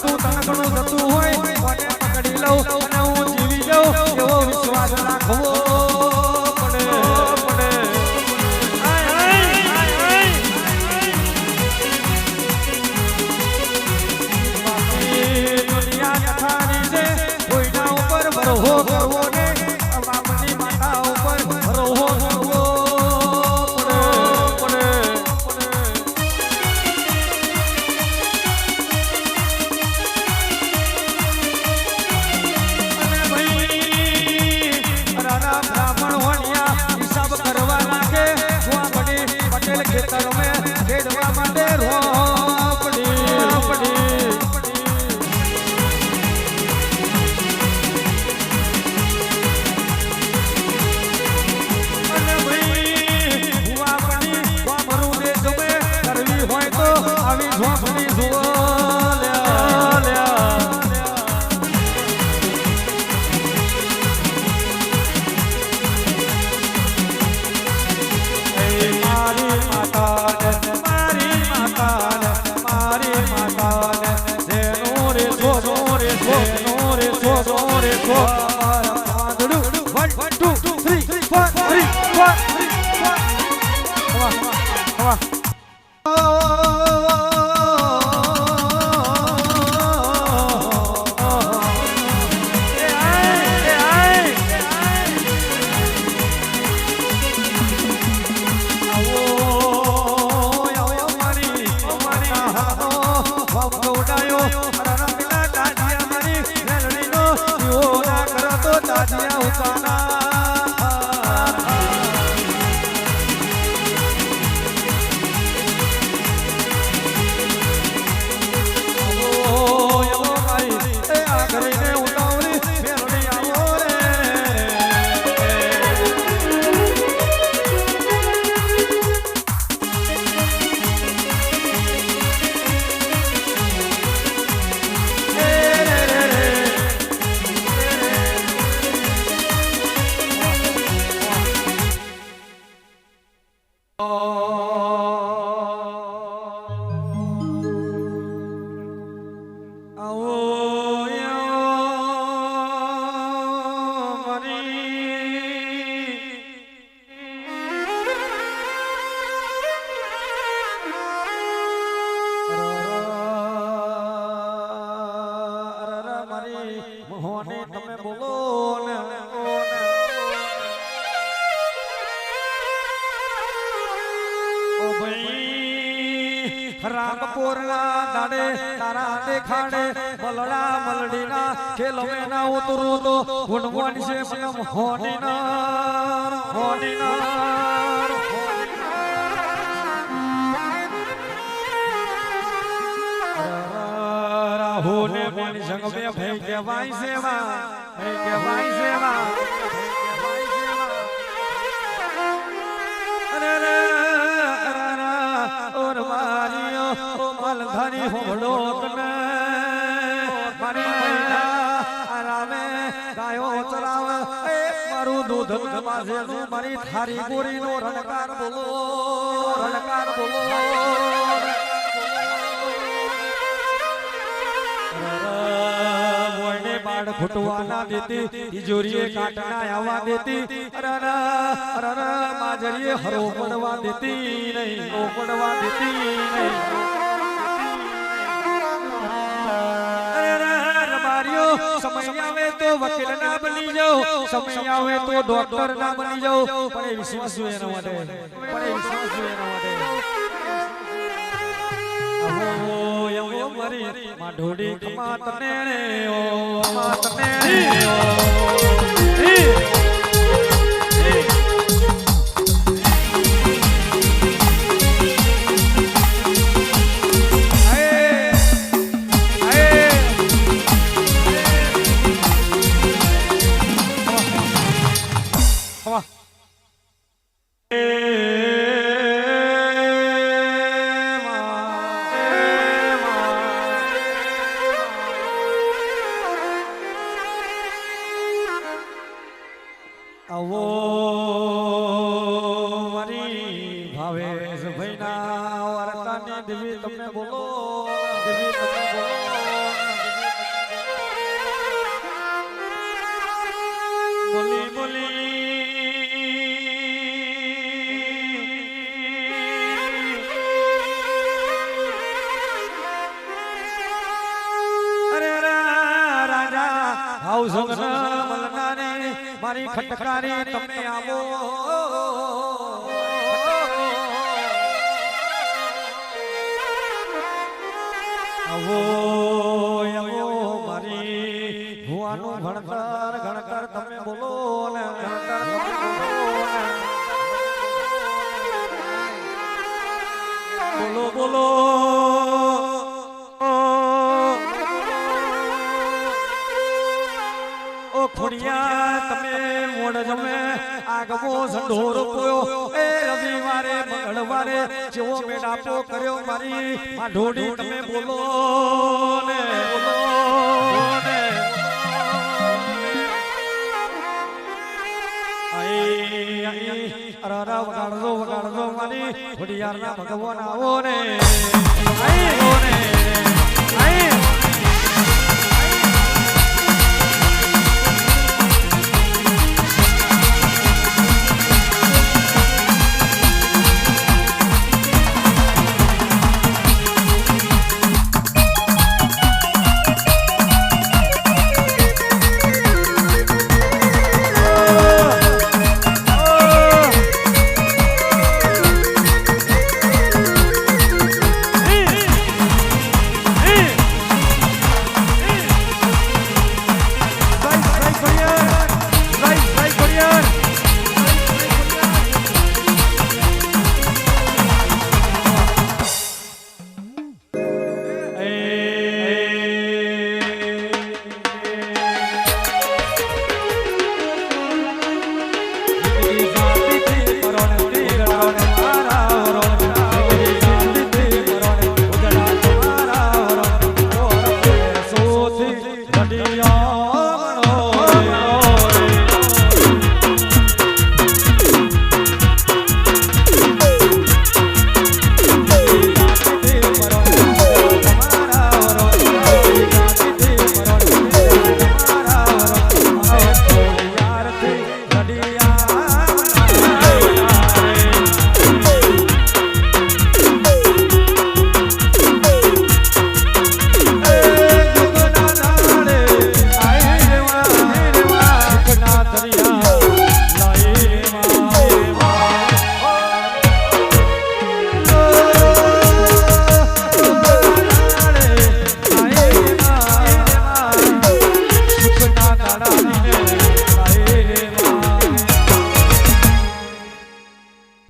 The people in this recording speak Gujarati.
તું તણકણું જતું હોય કોને પકડી લઉં અને હું જીવી જાઉં એવો વિશ્વાસ રાખવો પડે દુનિયા કથાની છે કોઈના ઉપર ભરોહો કરવો ને બાપની માતા ઉપર ભરોહો કરવો રામપુરના દાડે તારા દેખાડે મલડા મલડીના ખેલ મેના ઉતરું તો ગુણવણ છે મનમ હોનીનાર રાહુને મન સંગ મે ભઈ કેવાય સેવા અરે ઓર મારીઓ મલધારી હોડો તને મારી આરામે ગાયો ચરાવે એ મારું દૂધ માસે મારી થારી ગોરીનો રણકાર બોલો મોયને બાળ ફૂટવાના દેતી તિજોરીએ કાટના આવવા દેતી અરે માજરીએ હરો પડવા દેતી નહીં સમય આવે તો વકીલ ના બની જાઓ સમય આવે તો ડોક્ટર ના બની જાઓ પણ એ વિશ્વાસ જોઈએ એના માટે આવો મારી માઢોડી ખમા તને આવો મારી ભાવેશ ભાઈના વર્તાની દેવી તમને બોલો આવશો ને મલનારી મારી ખટકારી તમે આવો આવો આવો મારી ભુવાનું ભણતર ગણતર તમે બોલો ને ગણતર તમે બોલો બોલો ઓ ખોડિયા તમે મોડ જમે આગમો સંઢોર પોયો એ રવિવારે મંગળવારે જેવો મેળાપો કર્યો મારી આ ઢોડી તમે બોલો ને બોલો ને અરા વગાડજો મારી ખોડિયારના ભગવાન આવો ને